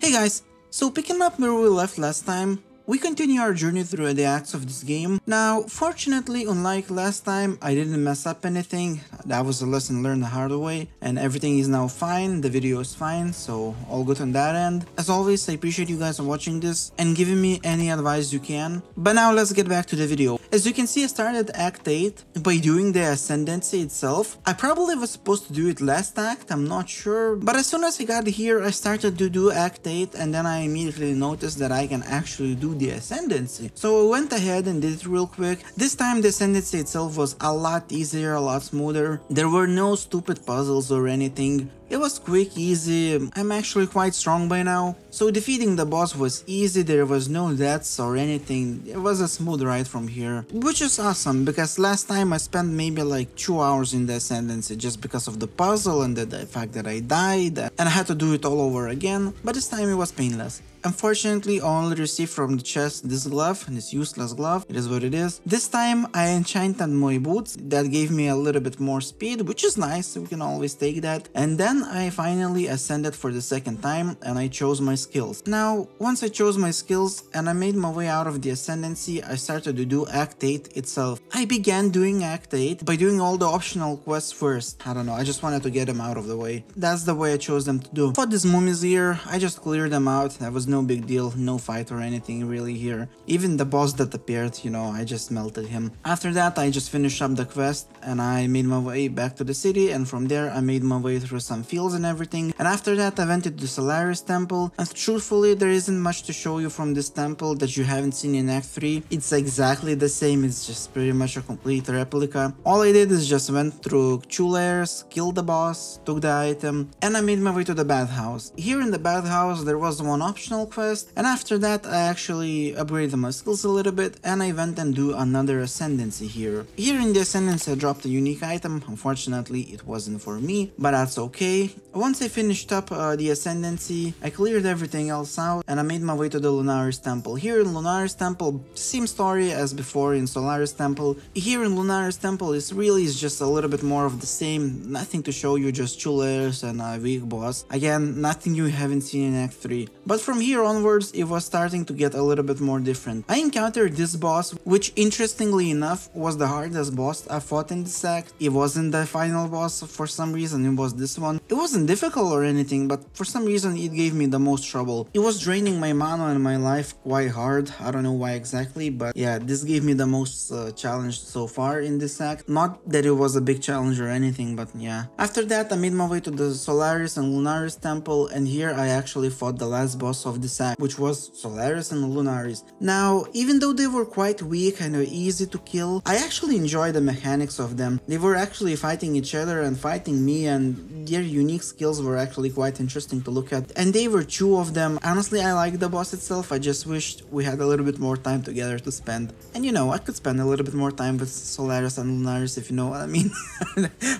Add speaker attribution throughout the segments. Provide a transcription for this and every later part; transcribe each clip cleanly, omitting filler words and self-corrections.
Speaker 1: Hey guys, so picking up where we left last time, we continue our journey through the acts of this game. Now, fortunately, unlike last time, I didn't mess up anything. That was a lesson learned the hard way, and everything is now fine, the video is fine, so all good on that end. As always, I appreciate you guys watching this and giving me any advice you can. But now let's get back to the video. As you can see, I started Act 8 by doing the Ascendency itself. I probably was supposed to do it last act, I'm not sure, but as soon as I got here, I started to do Act 8, and then I immediately noticed that I can actually do the Ascendency. So I went ahead and did it real quick. This time the Ascendency itself was a lot easier, a lot smoother. There were no stupid puzzles or anything. It was quick, easy. I'm actually quite strong by now. So defeating the boss was easy, there was no deaths or anything. It was a smooth ride from here. Which is awesome, because last time I spent maybe like 2 hours in the Ascendency just because of the puzzle and the fact that I died and I had to do it all over again. But this time it was painless. Unfortunately, I only received from the chest this glove, this useless glove, it is what it is. This time I enchanted my boots, that gave me a little bit more speed, which is nice, we can always take that. And then I finally ascended for the second time and I chose my skills. Now, once I chose my skills and I made my way out of the Ascendency, I started to do Act 8 itself. I began doing Act 8 by doing all the optional quests first. I don't know, I just wanted to get them out of the way. That's the way I chose them to do. For these mummies here, I just cleared them out, that was no big deal, no fight or anything really here. Even the boss that appeared, you know, I just melted him. After that, I just finished up the quest and I made my way back to the city, and from there I made my way through some fields and everything. And after that I went to the Solaris temple, and truthfully there isn't much to show you from this temple that you haven't seen in Act 3. It's exactly the same, it's just pretty much a complete replica. All I did is just went through 2 layers, killed the boss, took the item, and I made my way to the bathhouse. Here in the bathhouse there was one optional quest, and after that I actually upgraded my skills a little bit and I went and do another Ascendency here. Here in the Ascendency I dropped a unique item, unfortunately it wasn't for me, but that's okay. Once I finished up the Ascendency, I cleared everything else out and I made my way to the Lunaris temple. Here in Lunaris temple, same story as before in Solaris temple. Here in Lunaris temple is just a little bit more of the same, nothing to show you, just 2 layers and a weak boss. Again, nothing you haven't seen in Act 3. But from here onwards, it was starting to get a little bit more different. I encountered this boss, which interestingly enough was the hardest boss I fought in this act. It wasn't the final boss for some reason, it was this one. It wasn't difficult or anything, but for some reason it gave me the most trouble. It was draining my mana and my life quite hard, I don't know why exactly, but yeah, this gave me the most challenge so far in this act. Not that it was a big challenge or anything, but yeah. After that I made my way to the Solaris and Lunaris temple, and here I actually fought the last boss of this act, which was Solaris and Lunaris. Now, even though they were quite weak and easy to kill, I actually enjoyed the mechanics of them. They were actually fighting each other and fighting me, and their unique skills were actually quite interesting to look at. And they were 2 of them. Honestly, I like the boss itself, I just wished we had a little bit more time together to spend. And you know, I could spend a little bit more time with Solaris and Lunaris, if you know what I mean.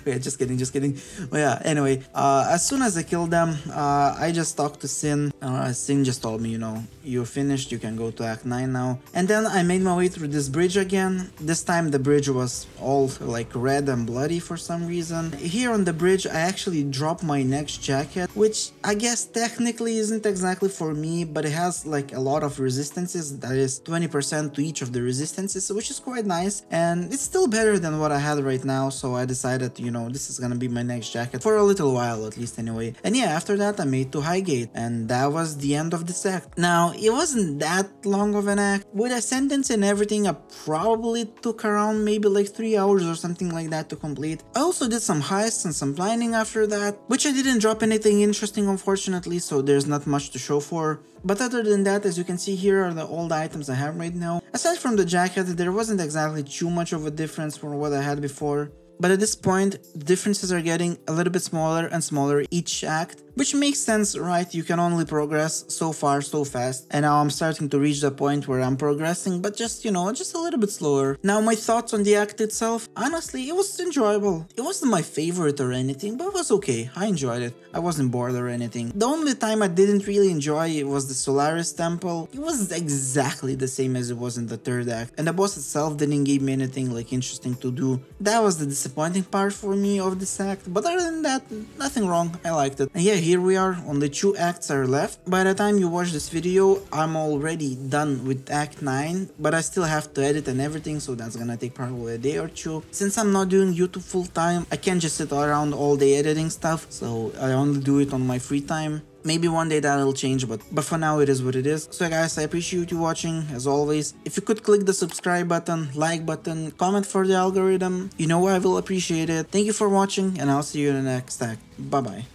Speaker 1: Wait, just kidding. Well, yeah, anyway, as soon as I killed them, I just talked to Sin. Sin just told me, you know, you're finished, you can go to Act 9 now. And then I made my way through this bridge again. This time the bridge was all like red and bloody for some reason. Here on the bridge I actually dropped my next jacket, which I guess technically isn't exactly for me, but it has like a lot of resistances, that is 20% to each of the resistances, which is quite nice, and it's still better than what I had right now, so I decided, you know, this is gonna be my next jacket for a little while at least anyway. And yeah, after that I made to Highgate, and that was the end of this act. Now, it wasn't that long of an act. With Ascendency and everything, I probably took around maybe like 3 hours or something like that to complete. I also did some heists and some blinding after that, which I didn't drop anything interesting unfortunately, so there's not much to show for. But other than that, as you can see, here are all the items I have right now. Aside from the jacket, there wasn't exactly too much of a difference from what I had before. But at this point, the differences are getting a little bit smaller and smaller each act, which makes sense, right? You can only progress so far so fast, and now I'm starting to reach the point where I'm progressing, but just, you know, just a little bit slower. Now, my thoughts on the act itself, honestly, it was enjoyable. It wasn't my favorite or anything, but it was okay. I enjoyed it. I wasn't bored or anything. The only time I didn't really enjoy it was the Solaris temple. It was exactly the same as it was in the third act, and the boss itself didn't give me anything like interesting to do. That was the disappointing part for me of this act, but other than that, nothing wrong, I liked it. And yeah, here we are, only 2 acts are left. By the time you watch this video, I'm already done with act 9, but I still have to edit and everything, so that's gonna take probably a day or two. Since I'm not doing YouTube full time, I can't just sit around all day editing stuff, so I only do it on my free time. Maybe one day that'll change, but for now it is what it is. So guys, I appreciate you watching, as always. If you could click the subscribe button, like button, comment for the algorithm, you know I will appreciate it. Thank you for watching, and I'll see you in the next act. Bye bye.